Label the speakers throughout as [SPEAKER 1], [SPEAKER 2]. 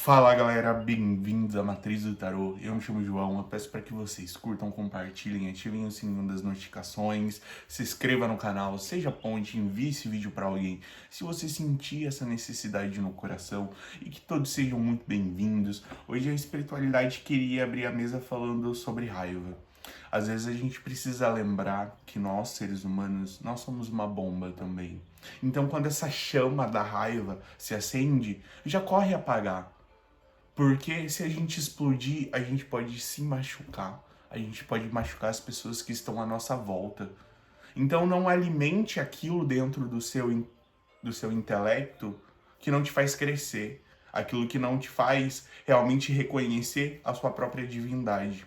[SPEAKER 1] Fala galera, bem-vindos à Matriz do Tarô. Eu me chamo João, eu peço para que vocês curtam, compartilhem, ativem o sininho das notificações, se inscreva no canal, seja ponte, envie esse vídeo para alguém. Se você sentir essa necessidade no coração e que todos sejam muito bem-vindos. Hoje a espiritualidade queria abrir a mesa falando sobre raiva. Às vezes a gente precisa lembrar que nós, seres humanos, nós somos uma bomba também. Então quando essa chama da raiva se acende, já corre apagar. Porque se a gente explodir, a gente pode se machucar. A gente pode machucar as pessoas que estão à nossa volta. Então não alimente aquilo dentro do seu intelecto que não te faz crescer. Aquilo que não te faz realmente reconhecer a sua própria divindade.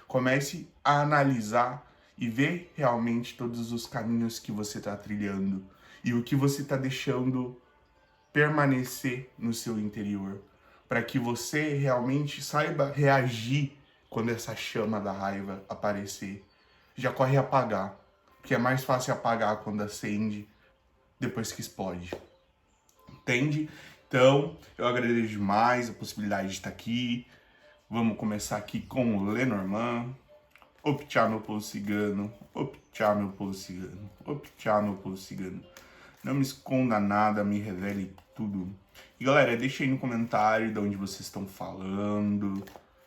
[SPEAKER 1] Comece a analisar e ver realmente todos os caminhos que você está trilhando e o que você está deixando permanecer no seu interior, para que você realmente saiba reagir quando essa chama da raiva aparecer. Já corre apagar, porque é mais fácil apagar quando acende depois que explode. Entende? Então, eu agradeço demais a possibilidade de estar aqui. Vamos começar aqui com o Lenormand. Optá, meu povo cigano. Optá, meu povo cigano. Optá, meu povo cigano. Não me esconda nada, me revele tudo. E galera, deixa aí no comentário de onde vocês estão falando.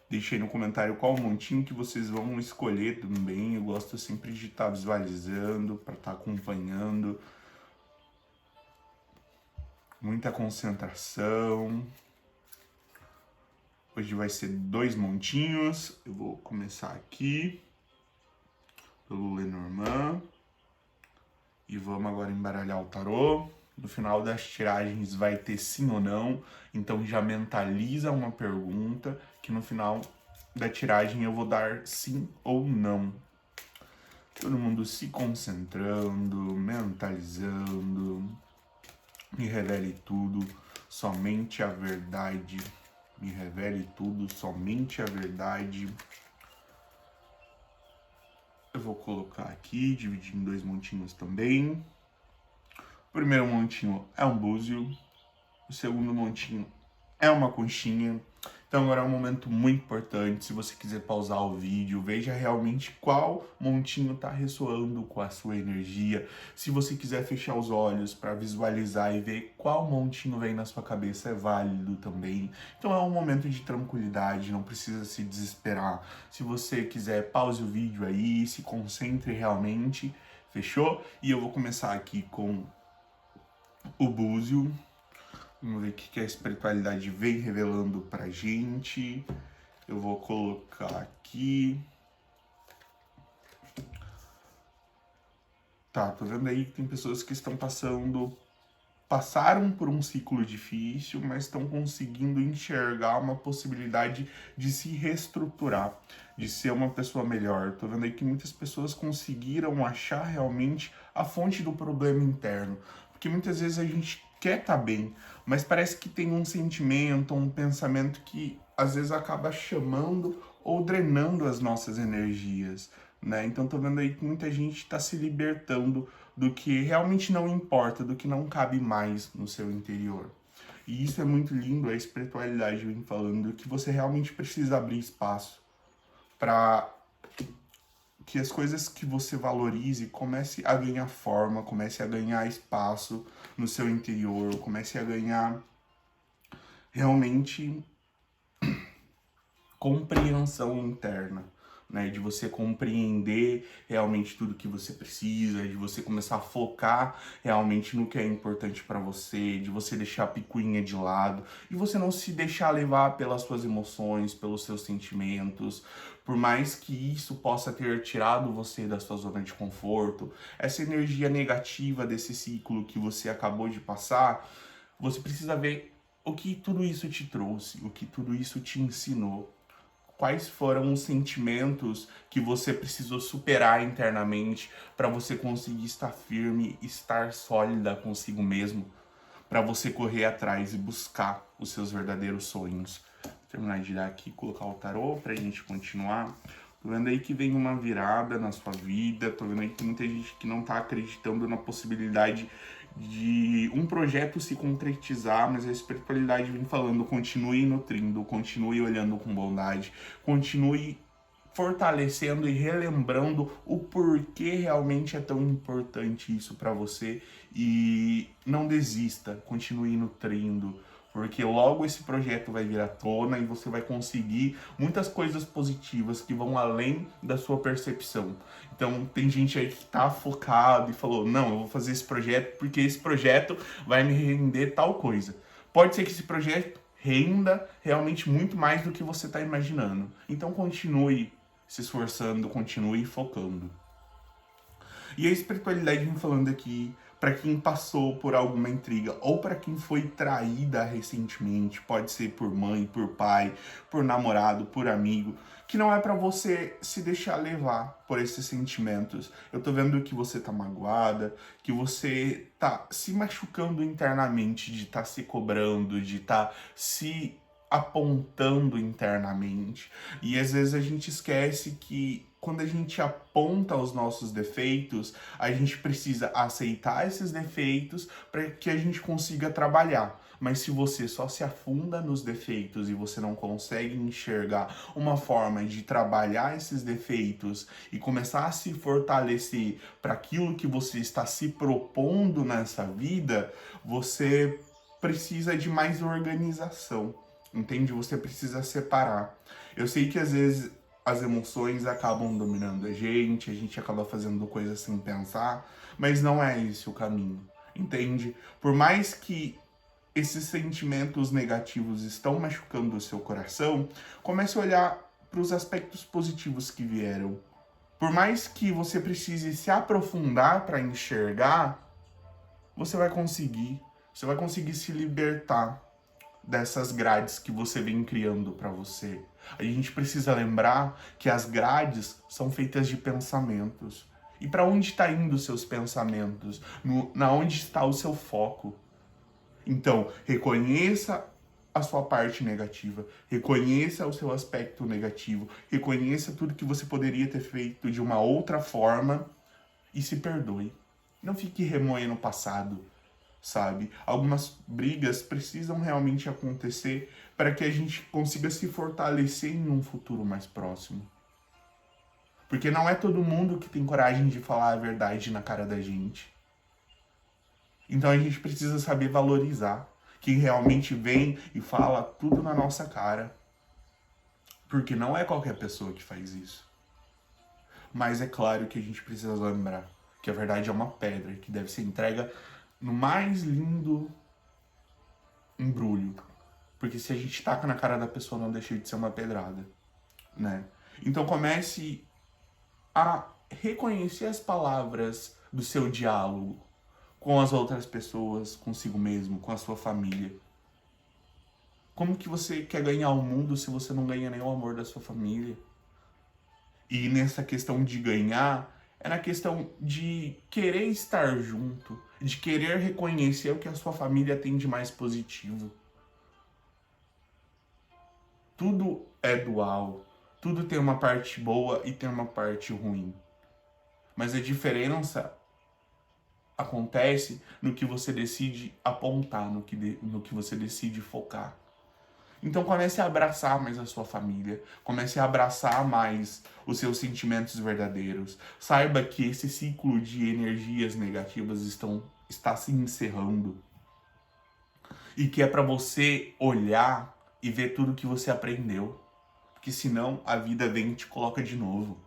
[SPEAKER 1] Deixa aí no comentário qual montinho que vocês vão escolher também. Eu gosto sempre de estar visualizando, para estar acompanhando. Muita concentração. Hoje vai ser 2 montinhos. Eu vou começar aqui pelo Lenormand. E vamos agora embaralhar o tarô. No final das tiragens vai ter sim ou não. Então já mentaliza uma pergunta que no final da tiragem eu vou dar sim ou não. Todo mundo se concentrando, mentalizando. Me revele tudo, somente a verdade. Me revele tudo, somente a verdade. Eu vou colocar aqui, dividir em 2 montinhos também. O primeiro montinho é um búzio, o segundo montinho é uma conchinha. Então agora é um momento muito importante. Se você quiser pausar o vídeo, veja realmente qual montinho está ressoando com a sua energia. Se você quiser fechar os olhos para visualizar e ver qual montinho vem na sua cabeça, é válido também. Então é um momento de tranquilidade, não precisa se desesperar. Se você quiser, pause o vídeo aí, se concentre realmente. Fechou? E eu vou começar aqui com o búzio. Vamos ver o que a espiritualidade vem revelando pra gente. Eu vou colocar aqui. Tá, tô vendo aí que tem pessoas que estão passaram por um ciclo difícil, mas estão conseguindo enxergar uma possibilidade de se reestruturar, de ser uma pessoa melhor. Tô vendo aí que muitas pessoas conseguiram achar realmente a fonte do problema interno, porque muitas vezes a gente quer estar bem, mas parece que tem um sentimento, um pensamento que às vezes acaba chamando ou drenando as nossas energias, né? Então tô vendo aí que muita gente está se libertando do que realmente não importa, do que não cabe mais no seu interior. E isso é muito lindo, a espiritualidade vem falando que você realmente precisa abrir espaço para que as coisas que você valorize comece a ganhar forma, comece a ganhar espaço no seu interior, comece a ganhar realmente compreensão interna, né? De você compreender realmente tudo que você precisa, de você começar a focar realmente no que é importante para você, de você deixar a picuinha de lado, e você não se deixar levar pelas suas emoções, pelos seus sentimentos, por mais que isso possa ter tirado você da sua zona de conforto, essa energia negativa desse ciclo que você acabou de passar, você precisa ver o que tudo isso te trouxe, o que tudo isso te ensinou. Quais foram os sentimentos que você precisou superar internamente para você conseguir estar firme, estar sólida consigo mesmo, para você correr atrás e buscar os seus verdadeiros sonhos. Vou terminar de dar aqui, colocar o tarô para a gente continuar. Tô vendo aí que vem uma virada na sua vida, tô vendo aí que tem muita gente que não tá acreditando na possibilidade de um projeto se concretizar, mas a espiritualidade vem falando, continue nutrindo, continue olhando com bondade, continue fortalecendo e relembrando o porquê realmente é tão importante isso para você e não desista, continue nutrindo, porque logo esse projeto vai vir à tona e você vai conseguir muitas coisas positivas que vão além da sua percepção. Então tem gente aí que tá focado e falou, não, eu vou fazer esse projeto porque esse projeto vai me render tal coisa. Pode ser que esse projeto renda realmente muito mais do que você está imaginando. Então continue se esforçando, continue focando. E a espiritualidade vem falando aqui para quem passou por alguma intriga ou para quem foi traída recentemente, pode ser por mãe, por pai, por namorado, por amigo, que não é para você se deixar levar por esses sentimentos. Eu tô vendo que você tá magoada, que você tá se machucando internamente, de tá se cobrando, de tá se apontando internamente. E às vezes a gente esquece que quando a gente aponta os nossos defeitos, a gente precisa aceitar esses defeitos para que a gente consiga trabalhar. Mas se você só se afunda nos defeitos e você não consegue enxergar uma forma de trabalhar esses defeitos e começar a se fortalecer para aquilo que você está se propondo nessa vida, você precisa de mais organização. Entende? Você precisa separar. Eu sei que às vezes as emoções acabam dominando a gente acaba fazendo coisas sem pensar, mas não é esse o caminho. Entende? Por mais que esses sentimentos negativos estão machucando o seu coração, comece a olhar para os aspectos positivos que vieram. Por mais que você precise se aprofundar para enxergar, você vai conseguir. Você vai conseguir se libertar dessas grades que você vem criando para você. A gente precisa lembrar que as grades são feitas de pensamentos. E para onde está indo os seus pensamentos? Na onde está o seu foco? Então, reconheça a sua parte negativa, reconheça o seu aspecto negativo, reconheça tudo que você poderia ter feito de uma outra forma e se perdoe. Não fique remoendo o passado, sabe? Algumas brigas precisam realmente acontecer para que a gente consiga se fortalecer em um futuro mais próximo. Porque não é todo mundo que tem coragem de falar a verdade na cara da gente. Então a gente precisa saber valorizar quem realmente vem e fala tudo na nossa cara. Porque não é qualquer pessoa que faz isso. Mas é claro que a gente precisa lembrar que a verdade é uma pedra que deve ser entregue no mais lindo embrulho. Porque se a gente taca na cara da pessoa, não deixa de ser uma pedrada, né? Então comece a reconhecer as palavras do seu diálogo com as outras pessoas, consigo mesmo, com a sua família. Como que você quer ganhar o mundo se você não ganha nem o amor da sua família? E nessa questão de ganhar, é na questão de querer estar junto, de querer reconhecer o que a sua família tem de mais positivo. Tudo é dual, tudo tem uma parte boa e tem uma parte ruim. Mas a diferença acontece no que você decide apontar, no que você decide focar. Então comece a abraçar mais a sua família, comece a abraçar mais os seus sentimentos verdadeiros. Saiba que esse ciclo de energias negativas está se encerrando. E que é para você olhar e ver tudo que você aprendeu. Porque senão a vida vem e te coloca de novo.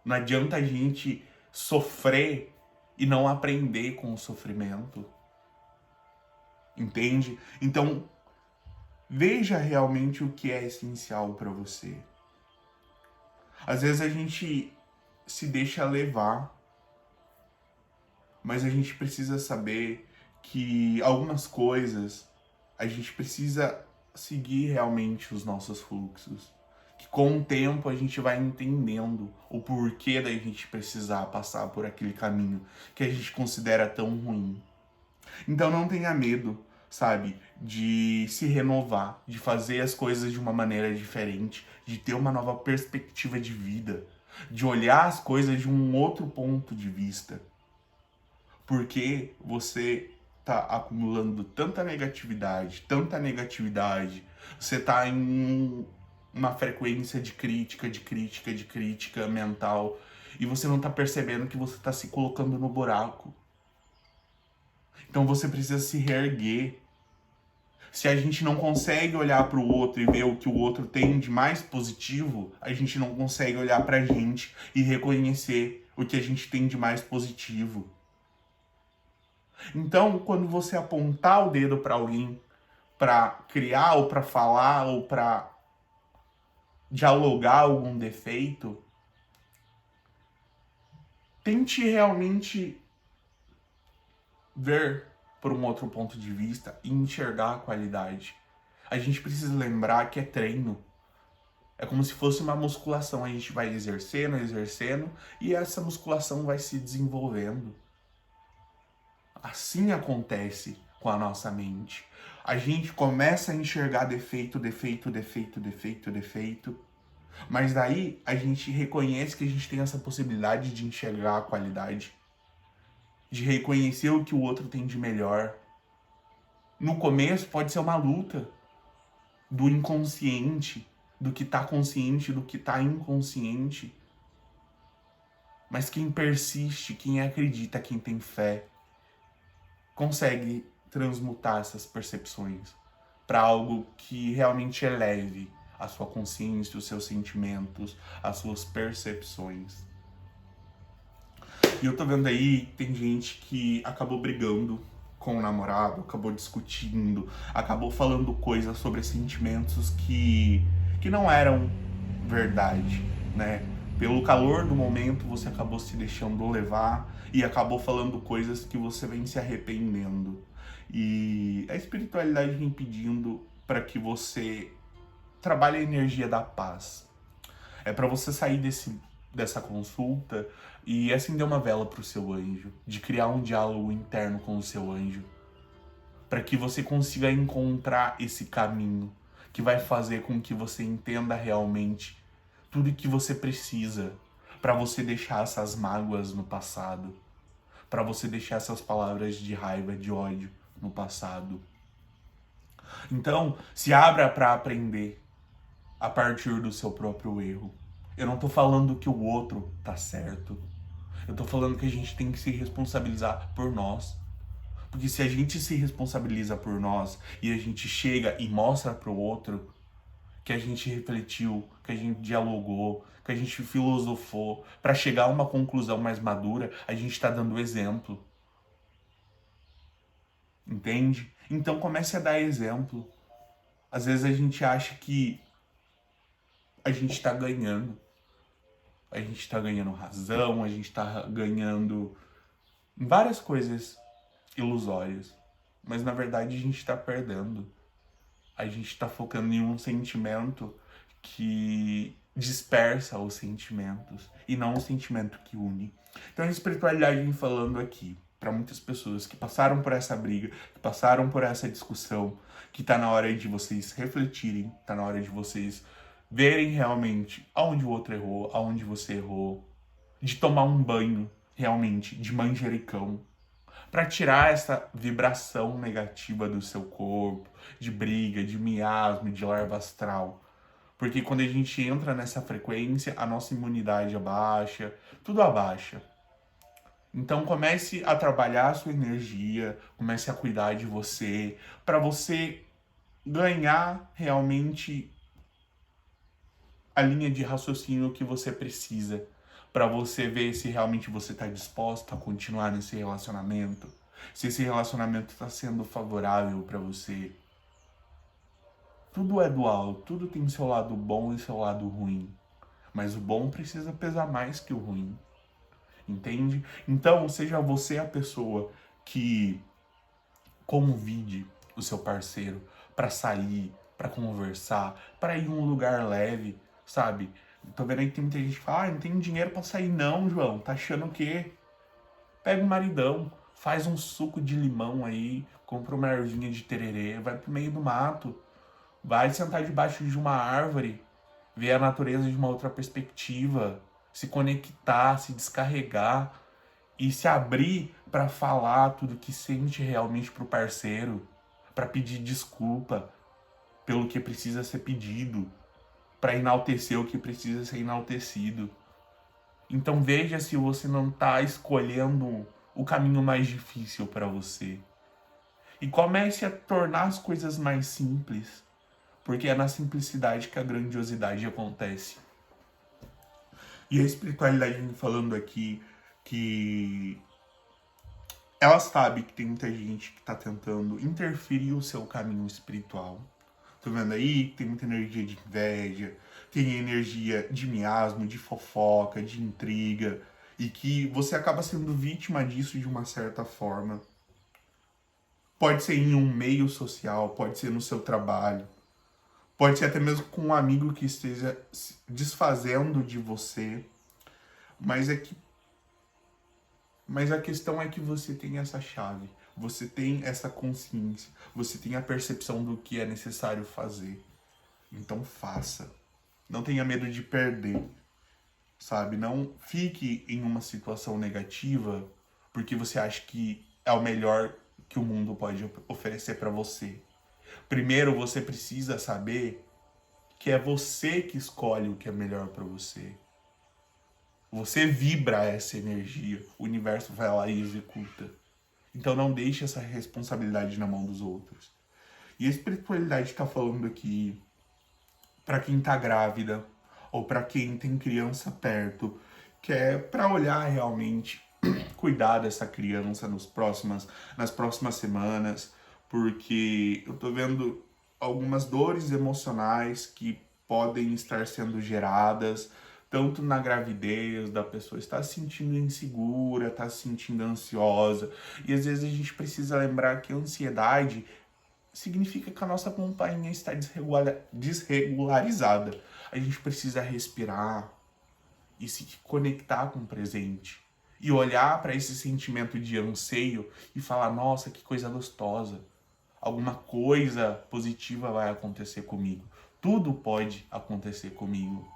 [SPEAKER 1] Não adianta a gente sofrer e não aprender com o sofrimento. Entende? Então, veja realmente o que é essencial para você. Às vezes a gente se deixa levar, mas a gente precisa saber que algumas coisas a gente precisa seguir realmente os nossos fluxos. Que com o tempo a gente vai entendendo o porquê da gente precisar passar por aquele caminho que a gente considera tão ruim. Então não tenha medo, sabe, de se renovar, de fazer as coisas de uma maneira diferente, de ter uma nova perspectiva de vida, de olhar as coisas de um outro ponto de vista. Porque você tá acumulando tanta negatividade, você tá em uma frequência de crítica mental, e você não tá percebendo que você tá se colocando no buraco. Então você precisa se reerguer. Se a gente não consegue olhar para o outro e ver o que o outro tem de mais positivo, a gente não consegue olhar para a gente e reconhecer o que a gente tem de mais positivo. Então, quando você apontar o dedo para alguém, para criar ou para falar ou para dialogar algum defeito, tente realmente ver por um outro ponto de vista e enxergar a qualidade. A gente precisa lembrar que é treino. É como se fosse uma musculação. A gente vai exercendo, e essa musculação vai se desenvolvendo. Assim acontece com a nossa mente. A gente começa a enxergar defeito, mas daí a gente reconhece que a gente tem essa possibilidade de enxergar a qualidade, de reconhecer o que o outro tem de melhor. No começo pode ser uma luta do inconsciente, do que tá consciente, do que tá inconsciente. Mas quem persiste, quem acredita, quem tem fé, consegue transmutar essas percepções para algo que realmente eleve a sua consciência, os seus sentimentos, as suas percepções. E eu tô vendo aí, tem gente que acabou brigando com o namorado, acabou discutindo, acabou falando coisas sobre sentimentos que não eram verdade, né? Pelo calor do momento, você acabou se deixando levar e acabou falando coisas que você vem se arrependendo. E a espiritualidade vem pedindo para que você trabalhe a energia da paz. É para você sair dessa consulta e acender uma vela para o seu anjo, de criar um diálogo interno com o seu anjo, para que você consiga encontrar esse caminho que vai fazer com que você entenda realmente tudo que você precisa para você deixar essas mágoas no passado, para você deixar essas palavras de raiva, de ódio no passado. Então, se abra para aprender a partir do seu próprio erro. Eu não tô falando que o outro tá certo. Eu tô falando que a gente tem que se responsabilizar por nós. Porque se a gente se responsabiliza por nós e a gente chega e mostra pro outro que a gente refletiu, que a gente dialogou, que a gente filosofou para chegar a uma conclusão mais madura, a gente tá dando exemplo. Entende? Então comece a dar exemplo. Às vezes a gente acha que a gente tá ganhando. A gente tá ganhando razão, a gente tá ganhando várias coisas ilusórias. Mas na verdade a gente tá perdendo. A gente tá focando em um sentimento que dispersa os sentimentos e não um sentimento que une. Então a espiritualidade vem falando aqui para muitas pessoas que passaram por essa briga, que passaram por essa discussão, que tá na hora de vocês refletirem, tá na hora de vocês verem realmente aonde o outro errou, aonde você errou, de tomar um banho realmente de manjericão, para tirar essa vibração negativa do seu corpo, de briga, de miasma, de larva astral. Porque quando a gente entra nessa frequência, a nossa imunidade abaixa, tudo abaixa. Então comece a trabalhar a sua energia, comece a cuidar de você, para você ganhar realmente a linha de raciocínio que você precisa, para você ver se realmente você está disposto a continuar nesse relacionamento, se esse relacionamento está sendo favorável para você. Tudo é dual, tudo tem seu lado bom e seu lado ruim, mas o bom precisa pesar mais que o ruim, entende? Então, seja você a pessoa que convide o seu parceiro para sair, para conversar, para ir em um lugar leve, sabe? Tô vendo aí que tem muita gente que fala, não tem dinheiro para sair não, João, tá achando o quê? Pega o maridão, faz um suco de limão aí, compra uma ervinha de tererê, vai pro meio do mato, vai sentar debaixo de uma árvore, ver a natureza de uma outra perspectiva, se conectar, se descarregar e se abrir para falar tudo que sente realmente pro parceiro, para pedir desculpa pelo que precisa ser pedido, para enaltecer o que precisa ser enaltecido. Então veja se você não está escolhendo o caminho mais difícil para você. E comece a tornar as coisas mais simples, porque é na simplicidade que a grandiosidade acontece. E a espiritualidade me falando aqui que ela sabe que tem muita gente que está tentando interferir o seu caminho espiritual. Tô vendo aí que tem muita energia de inveja, tem energia de miasmo, de fofoca, de intriga, e que você acaba sendo vítima disso de uma certa forma. Pode ser em um meio social, pode ser no seu trabalho, pode ser até mesmo com um amigo que esteja se desfazendo de você, mas a questão é que você tem essa chave, você tem essa consciência, você tem a percepção do que é necessário fazer. Então faça. Não tenha medo de perder, sabe? Não fique em uma situação negativa porque você acha que é o melhor que o mundo pode oferecer para você. Primeiro você precisa saber que é você que escolhe o que é melhor para você. Você vibra essa energia, o universo vai lá e executa. Então não deixe essa responsabilidade na mão dos outros. E a espiritualidade está falando aqui para quem tá grávida ou para quem tem criança perto, que é para olhar realmente, cuidar dessa criança nas próximas semanas, porque eu tô vendo algumas dores emocionais que podem estar sendo geradas tanto na gravidez, da pessoa estar se sentindo insegura, estar se sentindo ansiosa. E às vezes a gente precisa lembrar que a ansiedade significa que a nossa companhia está desregularizada. A gente precisa respirar e se conectar com o presente. E olhar para esse sentimento de anseio e falar, nossa, que coisa gostosa. Alguma coisa positiva vai acontecer comigo. Tudo pode acontecer comigo.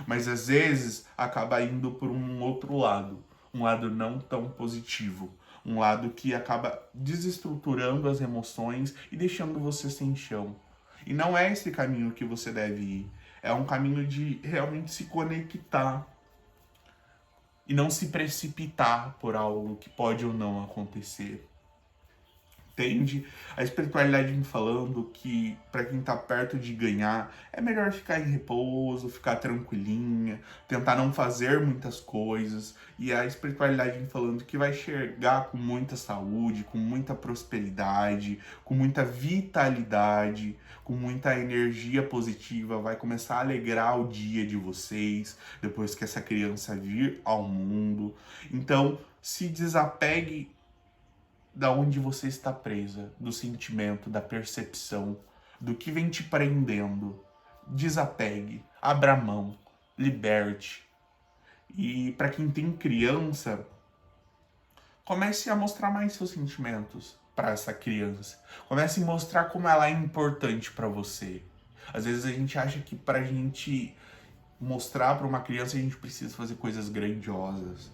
[SPEAKER 1] Mas às vezes acaba indo por um outro lado, um lado não tão positivo, um lado que acaba desestruturando as emoções e deixando você sem chão. E não é esse caminho que você deve ir, é um caminho de realmente se conectar e não se precipitar por algo que pode ou não acontecer. Entende? A espiritualidade me falando que para quem tá perto de ganhar, é melhor ficar em repouso, ficar tranquilinha, tentar não fazer muitas coisas. E a espiritualidade me falando que vai chegar com muita saúde, com muita prosperidade, com muita vitalidade, com muita energia positiva, vai começar a alegrar o dia de vocês depois que essa criança vir ao mundo. Então, se desapegue da onde você está presa, do sentimento, da percepção, do que vem te prendendo. Desapegue, abra mão, liberte. E para quem tem criança, comece a mostrar mais seus sentimentos para essa criança. Comece a mostrar como ela é importante para você. Às vezes a gente acha que para a gente mostrar para uma criança a gente precisa fazer coisas grandiosas.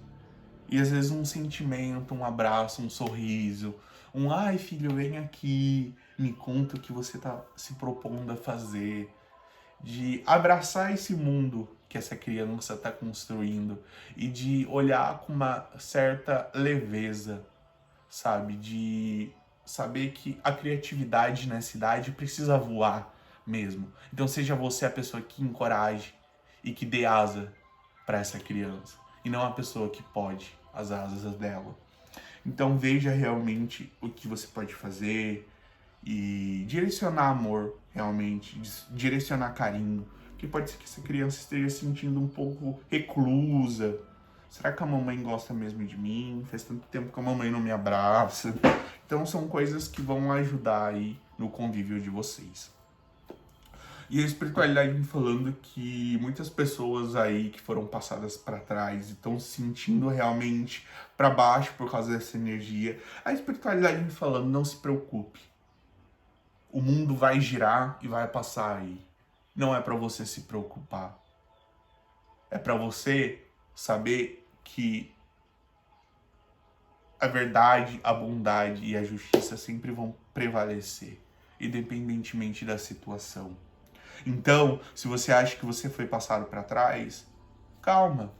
[SPEAKER 1] E às vezes um sentimento, um abraço, um sorriso, um ai filho, vem aqui, me conta o que você está se propondo a fazer. De abraçar esse mundo que essa criança está construindo e de olhar com uma certa leveza, sabe? De saber que a criatividade nessa idade precisa voar mesmo. Então seja você a pessoa que encoraje e que dê asa para essa criança e não a pessoa que pode as asas dela. Então veja realmente o que você pode fazer e direcionar amor, realmente, direcionar carinho, que pode ser que essa criança esteja se sentindo um pouco reclusa. Será que a mamãe gosta mesmo de mim? Faz tanto tempo que a mamãe não me abraça. Então são coisas que vão ajudar aí no convívio de vocês. E a espiritualidade me falando que muitas pessoas aí que foram passadas para trás e estão se sentindo realmente para baixo por causa dessa energia. A espiritualidade me falando, não se preocupe. O mundo vai girar e vai passar aí. Não é para você se preocupar. É para você saber que a verdade, a bondade e a justiça sempre vão prevalecer, independentemente da situação. Então, se você acha que você foi passado para trás, calma.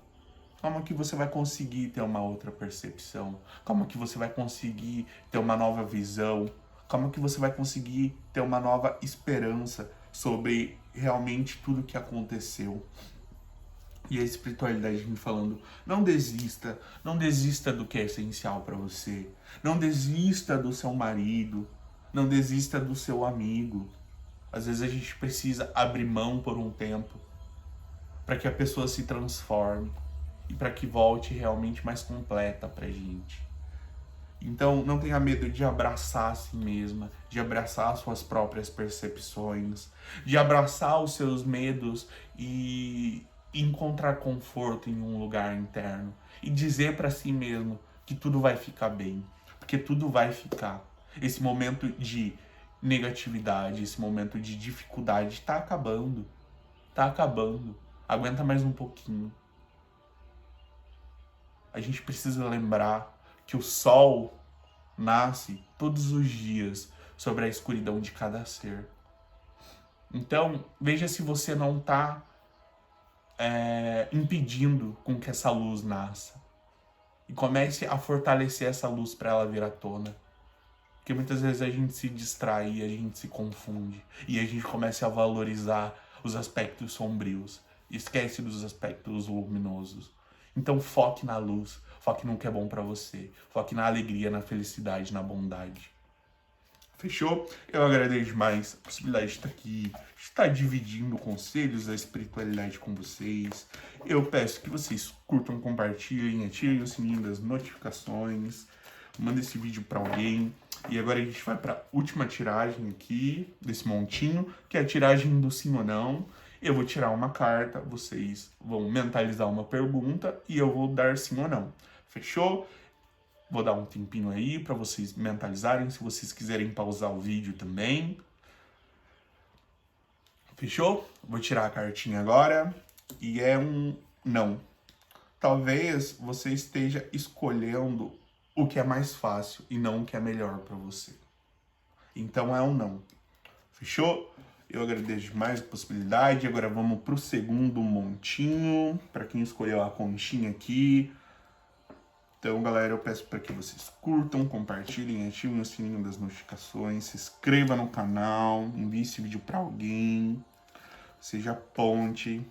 [SPEAKER 1] Calma que você vai conseguir ter uma outra percepção. Calma que você vai conseguir ter uma nova visão. Calma que você vai conseguir ter uma nova esperança sobre realmente tudo que aconteceu. E a espiritualidade me falando, não desista do que é essencial para você. Não desista do seu marido, não desista do seu amigo. Às vezes a gente precisa abrir mão por um tempo para que a pessoa se transforme e para que volte realmente mais completa pra gente. Então, não tenha medo de abraçar a si mesma, de abraçar suas próprias percepções, de abraçar os seus medos e encontrar conforto em um lugar interno e dizer para si mesmo que tudo vai ficar bem, porque tudo vai ficar. Esse momento de negatividade, esse momento de dificuldade está acabando. Tá acabando. Aguenta mais um pouquinho. A gente precisa lembrar que o sol nasce todos os dias sobre a escuridão de cada ser. Então, veja se você não está impedindo com que essa luz nasça. E comece a fortalecer essa luz para ela vir à tona. Porque muitas vezes a gente se distrai, a gente se confunde. E a gente começa a valorizar os aspectos sombrios. E esquece dos aspectos luminosos. Então foque na luz, foque no que é bom pra você, foque na alegria, na felicidade, na bondade. Fechou? Eu agradeço demais a possibilidade de estar aqui, de estar dividindo conselhos da espiritualidade com vocês. Eu peço que vocês curtam, compartilhem, ativem o sininho das notificações, mandem esse vídeo para alguém. E agora a gente vai para a última tiragem aqui, desse montinho, que é a tiragem do sim ou não. Eu vou tirar uma carta, vocês vão mentalizar uma pergunta e eu vou dar sim ou não. Fechou? Vou dar um tempinho aí para vocês mentalizarem, se vocês quiserem pausar o vídeo também. Fechou? Vou tirar a cartinha agora e é um não. Talvez você esteja escolhendo o que é mais fácil e não o que é melhor para você. Então é um não. Fechou? Eu agradeço demais a possibilidade. Agora vamos pro segundo montinho. Para quem escolheu a conchinha aqui. Então, galera, eu peço para que vocês curtam, compartilhem, ativem o sininho das notificações, se inscreva no canal, envie esse vídeo para alguém, seja ponte,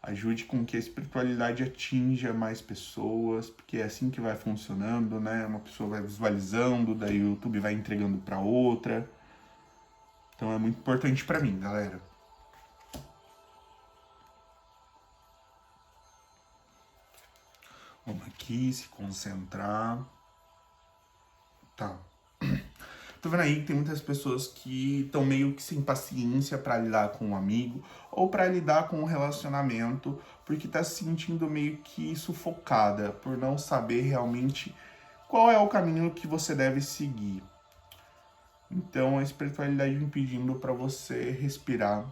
[SPEAKER 1] ajude com que a espiritualidade atinja mais pessoas, porque é assim que vai funcionando, né? Uma pessoa vai visualizando, daí o YouTube vai entregando para outra. Então é muito importante para mim, galera. Vamos aqui, se concentrar. Tá. Tô vendo aí que tem muitas pessoas que estão meio que sem paciência para lidar com um amigo ou para lidar com um relacionamento, porque tá se sentindo meio que sufocada por não saber realmente qual é o caminho que você deve seguir. Então a espiritualidade me pedindo para você respirar,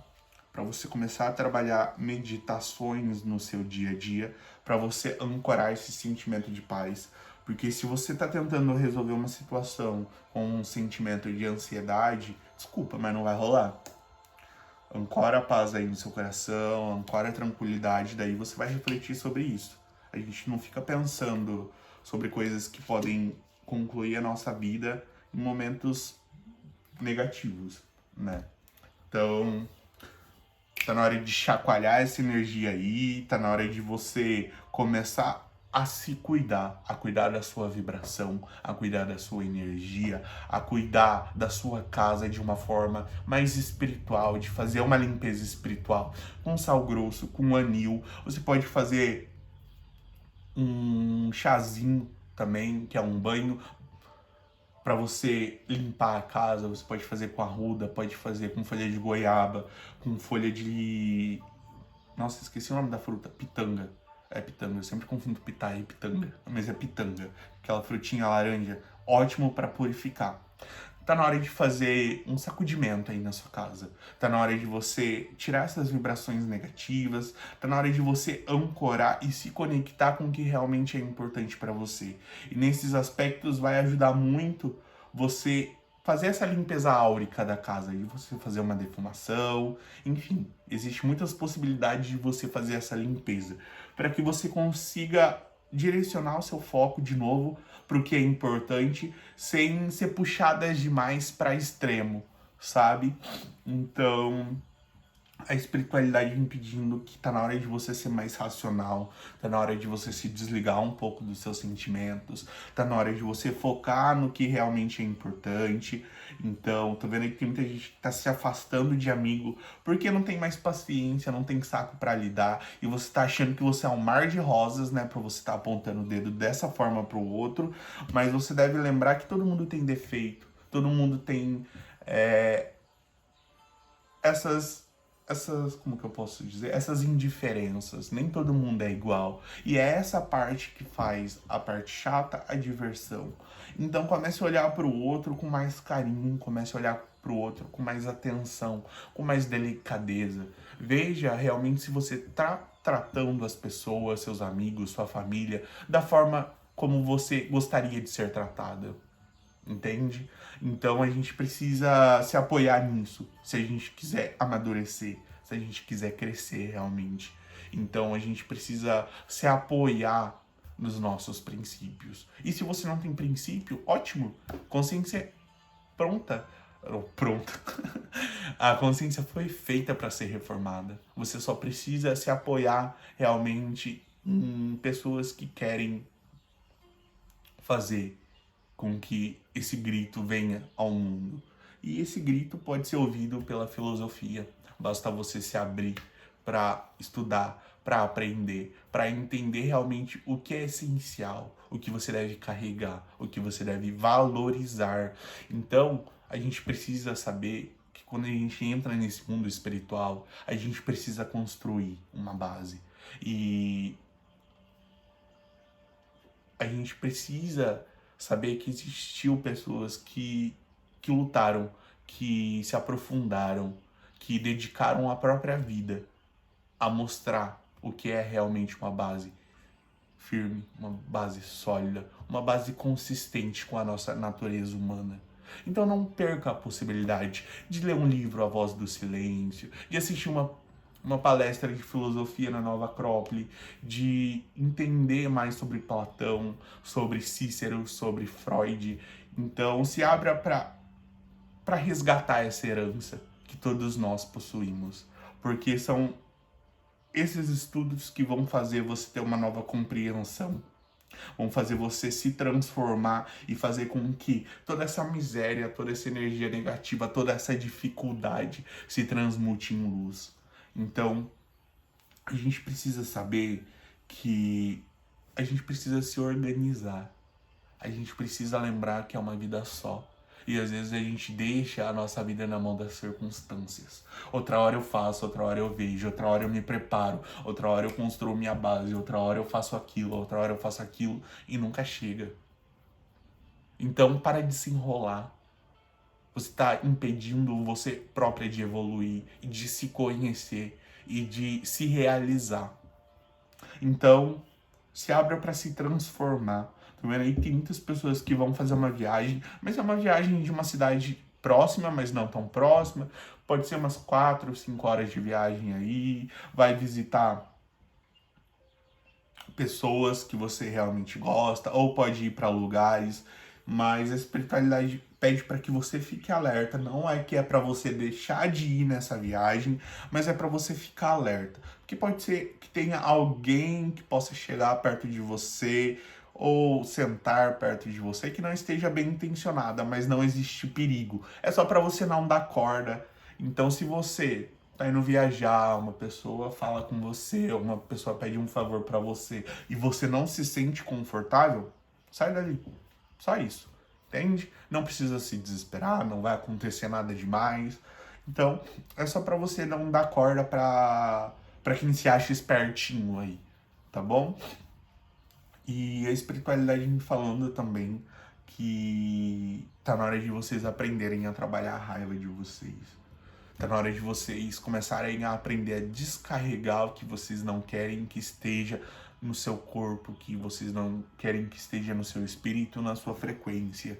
[SPEAKER 1] para você começar a trabalhar meditações no seu dia a dia, para você ancorar esse sentimento de paz. Porque se você está tentando resolver uma situação com um sentimento de ansiedade, desculpa, mas não vai rolar. Ancora a paz aí no seu coração, ancora a tranquilidade, daí você vai refletir sobre isso. A gente não fica pensando sobre coisas que podem concluir a nossa vida em momentos negativos, né? Então, tá na hora de chacoalhar essa energia aí, tá na hora de você começar a se cuidar, a cuidar da sua vibração, a cuidar da sua energia, a cuidar da sua casa de uma forma mais espiritual, de fazer uma limpeza espiritual com sal grosso, com anil. Você pode fazer um chazinho também, que é um banho para você limpar a casa. Você pode fazer com arruda, pode fazer com folha de goiaba, com folha de... Nossa, esqueci o nome da fruta, pitanga. É pitanga, eu sempre confundo pitaia e pitanga, mas é pitanga. Aquela frutinha laranja, ótimo para purificar. Tá na hora de fazer um sacudimento aí na sua casa. Tá na hora de você tirar essas vibrações negativas. Tá na hora de você ancorar e se conectar com o que realmente é importante para você. E nesses aspectos vai ajudar muito você fazer essa limpeza áurica da casa, de você fazer uma defumação, enfim, existem muitas possibilidades de você fazer essa limpeza, para que você consiga direcionar o seu foco de novo para o que é importante, sem ser puxadas demais para extremo, sabe? Então, a espiritualidade me pedindo que tá na hora de você ser mais racional, tá na hora de você se desligar um pouco dos seus sentimentos, tá na hora de você focar no que realmente é importante. Então, tô vendo aí que tem muita gente que tá se afastando de amigo porque não tem mais paciência, não tem saco para lidar, e você tá achando que você é um mar de rosas, né, pra você tá apontando o dedo dessa forma pro outro, mas você deve lembrar que todo mundo tem defeito, todo mundo tem essas, como que eu posso dizer? Essas indiferenças. Nem todo mundo é igual. E é essa parte que faz a parte chata, a diversão. Então comece a olhar para o outro com mais carinho, comece a olhar para o outro com mais atenção, com mais delicadeza. Veja realmente se você está tratando as pessoas, seus amigos, sua família, da forma como você gostaria de ser tratada. Entende? Então a gente precisa se apoiar nisso, se a gente quiser amadurecer, se a gente quiser crescer realmente. Então a gente precisa se apoiar nos nossos princípios. E se você não tem princípio, ótimo, consciência pronta. Pronta. A consciência foi feita para ser reformada. Você só precisa se apoiar realmente em pessoas que querem fazer com que esse grito venha ao mundo. E esse grito pode ser ouvido pela filosofia. Basta você se abrir para estudar, para aprender, para entender realmente o que é essencial, o que você deve carregar, o que você deve valorizar. Então, a gente precisa saber que quando a gente entra nesse mundo espiritual, a gente precisa construir uma base. E a gente precisa saber que existiu pessoas que lutaram, que se aprofundaram, que dedicaram a própria vida a mostrar o que é realmente uma base firme, uma base sólida, uma base consistente com a nossa natureza humana. Então não perca a possibilidade de ler um livro A Voz do Silêncio, de assistir uma palestra de filosofia na Nova Acrópole, de entender mais sobre Platão, sobre Cícero, sobre Freud. Então se abra para resgatar essa herança que todos nós possuímos, porque são esses estudos que vão fazer você ter uma nova compreensão, vão fazer você se transformar e fazer com que toda essa miséria, toda essa energia negativa, toda essa dificuldade se transmute em luz. Então, a gente precisa saber que a gente precisa se organizar. A gente precisa lembrar que é uma vida só. E às vezes a gente deixa a nossa vida na mão das circunstâncias. Outra hora eu faço, outra hora eu vejo, outra hora eu me preparo, outra hora eu construo minha base, outra hora eu faço aquilo, outra hora eu faço aquilo e nunca chega. Então para de se enrolar. Você está impedindo você própria de evoluir, de se conhecer e de se realizar. Então, se abra para se transformar. Tá vendo aí? Tem muitas pessoas que vão fazer uma viagem, mas é uma viagem de uma cidade próxima, mas não tão próxima. Pode ser umas 4, 5 horas de viagem aí. Vai visitar pessoas que você realmente gosta, ou pode ir para lugares, mas a espiritualidade pede para que você fique alerta. Não é que é para você deixar de ir nessa viagem, mas é para você ficar alerta. Porque pode ser que tenha alguém que possa chegar perto de você ou sentar perto de você que não esteja bem intencionada, mas não existe perigo. É só para você não dar corda. Então, se você tá indo viajar, uma pessoa fala com você, uma pessoa pede um favor para você e você não se sente confortável, sai dali. Só isso. Entende? Não precisa se desesperar, não vai acontecer nada demais. Então, é só para você não dar corda para quem se acha espertinho aí, tá bom? E a espiritualidade me falando também que Tá na hora de vocês aprenderem a trabalhar a raiva de vocês. Tá na hora de vocês começarem a aprender a descarregar o que vocês não querem que esteja no seu corpo, que vocês não querem que esteja no seu espírito, na sua frequência.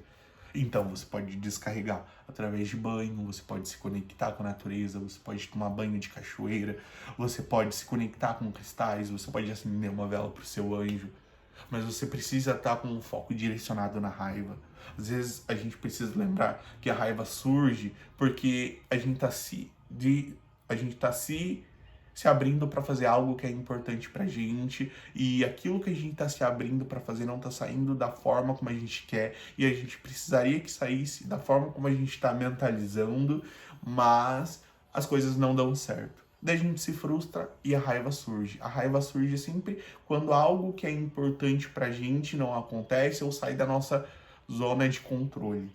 [SPEAKER 1] Então você pode descarregar através de banho, você pode se conectar com a natureza, você pode tomar banho de cachoeira, você pode se conectar com cristais, você pode acender uma vela pro seu anjo. Mas você precisa estar com um foco direcionado na raiva. Às vezes a gente precisa lembrar que a raiva surge porque a gente tá se abrindo para fazer algo que é importante pra gente, e aquilo que a gente tá se abrindo para fazer não tá saindo da forma como a gente quer, e a gente precisaria que saísse da forma como a gente tá mentalizando, mas as coisas não dão certo. Daí a gente se frustra e a raiva surge. A raiva surge sempre quando algo que é importante pra gente não acontece ou sai da nossa zona de controle.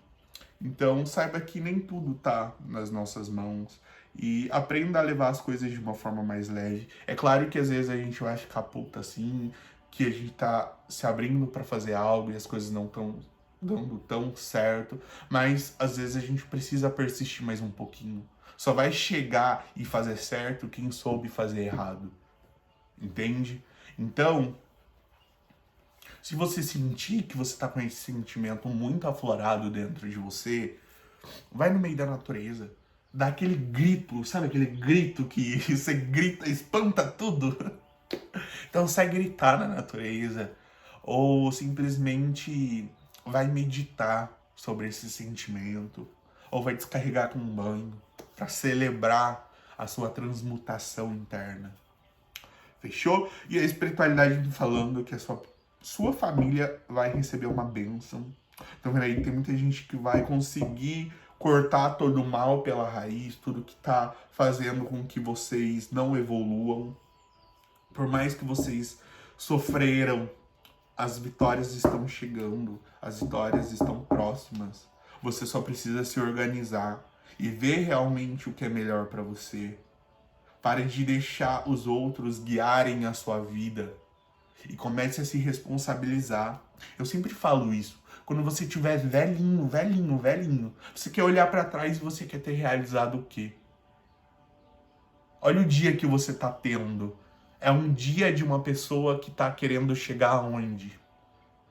[SPEAKER 1] Então, saiba que nem tudo tá nas nossas mãos e aprenda a levar as coisas de uma forma mais leve. É claro que às vezes a gente vai ficar puta assim, que a gente tá se abrindo pra fazer algo e as coisas não estão dando tão certo, mas às vezes a gente precisa persistir mais um pouquinho. Só vai chegar e fazer certo quem soube fazer errado. Entende? Então, se você sentir que você tá com esse sentimento muito aflorado dentro de você, vai no meio da natureza. Dá aquele grito, sabe aquele grito que você grita, espanta tudo? Então sai gritar na natureza. Ou simplesmente vai meditar sobre esse sentimento. Ou vai descarregar com um banho para celebrar a sua transmutação interna. Fechou? E a espiritualidade me falando que a sua família vai receber uma bênção. Então, aí tem muita gente que vai conseguir cortar todo o mal pela raiz, tudo que tá fazendo com que vocês não evoluam. Por mais que vocês sofreram, as vitórias estão chegando, as vitórias estão próximas. Você só precisa se organizar e ver realmente o que é melhor para você. Pare de deixar os outros guiarem a sua vida e comece a se responsabilizar. Eu sempre falo isso. Quando você estiver velhinho, você quer olhar para trás e você quer ter realizado o quê? Olha o dia que você tá tendo. É um dia de uma pessoa que tá querendo chegar aonde?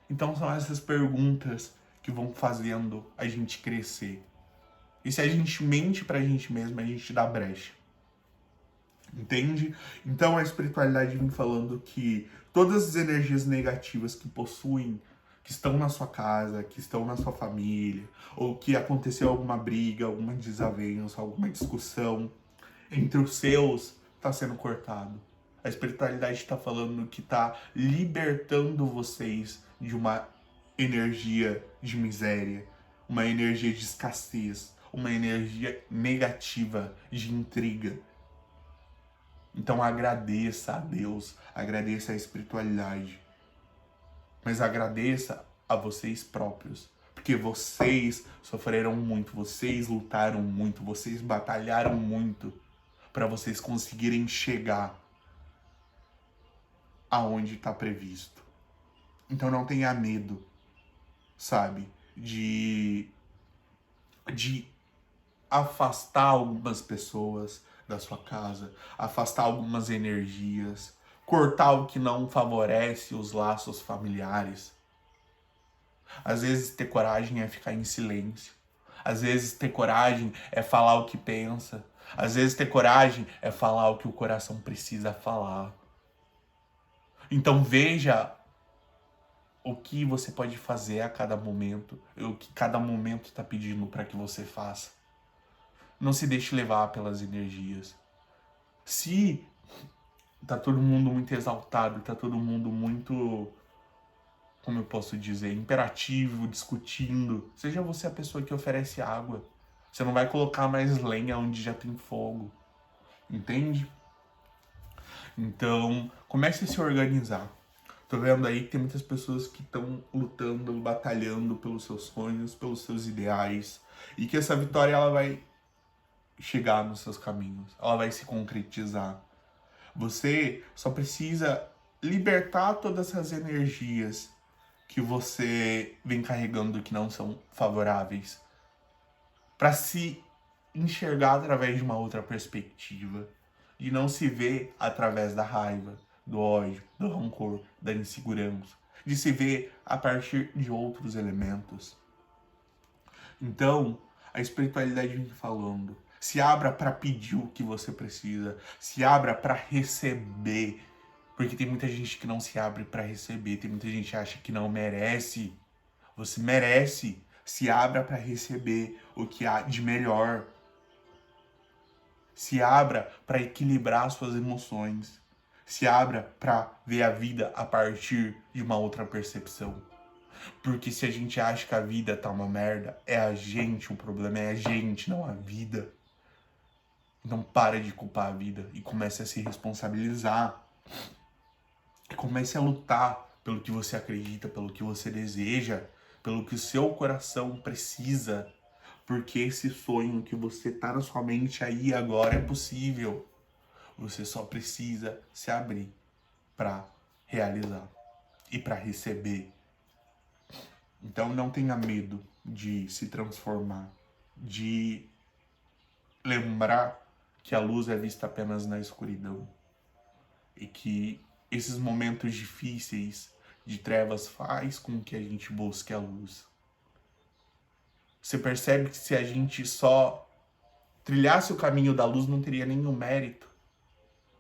[SPEAKER 1] Então são essas perguntas que vão fazendo a gente crescer. E se a gente mente pra gente mesmo, a gente dá brecha. Entende? Então a espiritualidade vem falando que todas as energias negativas que possuem, que estão na sua casa, que estão na sua família, ou que aconteceu alguma briga, alguma desavença, alguma discussão entre os seus, está sendo cortado. A espiritualidade está falando que está libertando vocês de uma energia de miséria, uma energia de escassez, uma energia negativa de intriga. Então agradeça a Deus, agradeça a espiritualidade, mas agradeça a vocês próprios, porque vocês sofreram muito, vocês lutaram muito, vocês batalharam muito para vocês conseguirem chegar aonde está previsto. Então não tenha medo, sabe, de afastar algumas pessoas da sua casa, afastar algumas energias, cortar o que não favorece os laços familiares. Às vezes ter coragem é ficar em silêncio. Às vezes ter coragem é falar o que pensa. Às vezes ter coragem é falar o que o coração precisa falar. Então veja o que você pode fazer a cada momento, o que cada momento está pedindo para que você faça. Não se deixe levar pelas energias. Se tá todo mundo muito exaltado, tá todo mundo muito, como eu posso dizer, imperativo, discutindo, seja você a pessoa que oferece água. Você não vai colocar mais lenha onde já tem fogo. Entende? Então, comece a se organizar. Tô vendo aí que tem muitas pessoas que estão lutando, batalhando pelos seus sonhos, pelos seus ideais. E que essa vitória ela vai chegar nos seus caminhos. Ela vai se concretizar. Você só precisa libertar todas essas energias que você vem carregando que não são favoráveis, para se enxergar através de uma outra perspectiva, de não se ver através da raiva, do ódio, do rancor, da insegurança, de se ver a partir de outros elementos. Então, a espiritualidade vem falando, se abra para pedir o que você precisa, se abra para receber, porque tem muita gente que não se abre para receber, tem muita gente que acha que não merece. Você merece, se abra para receber o que há de melhor. Se abra para equilibrar suas emoções. Se abra para ver a vida a partir de uma outra percepção. Porque se a gente acha que a vida tá uma merda, é a gente o problema, é a gente, não a vida. Então para de culpar a vida e comece a se responsabilizar. Comece a lutar pelo que você acredita, pelo que você deseja, pelo que o seu coração precisa. Porque esse sonho que você tá na sua mente aí agora é possível. Você só precisa se abrir para realizar e para receber. Então não tenha medo de se transformar, de lembrar que a luz é vista apenas na escuridão e que esses momentos difíceis de trevas faz com que a gente busque a luz. Você percebe que se a gente só trilhasse o caminho da luz não teria nenhum mérito.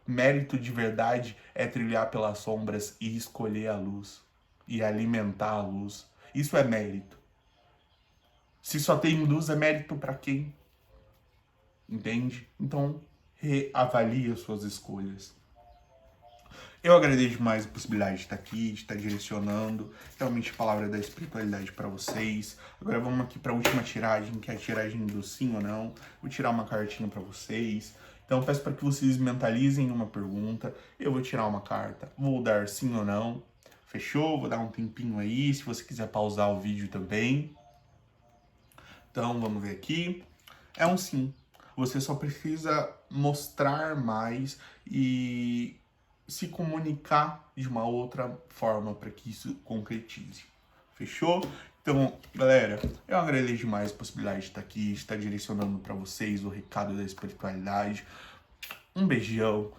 [SPEAKER 1] Mérito de verdade é trilhar pelas sombras e escolher a luz e alimentar a luz. Isso é mérito. Se só tem luz, é mérito para quem? Entende? Então, reavalie as suas escolhas. Eu agradeço demais a possibilidade de estar aqui, de estar direcionando realmente a palavra da espiritualidade para vocês. Agora vamos aqui para a última tiragem, que é a tiragem do sim ou não. Vou tirar uma cartinha para vocês. Então peço para que vocês mentalizem uma pergunta. Eu vou tirar uma carta, vou dar sim ou não. Fechou? Vou dar um tempinho aí, se você quiser pausar o vídeo também. Então vamos ver aqui. É um sim. Você só precisa mostrar mais e se comunicar de uma outra forma para que isso concretize. Fechou? Então, galera, eu agradeço demais a possibilidade de estar aqui, de estar direcionando para vocês o recado da espiritualidade. Um beijão,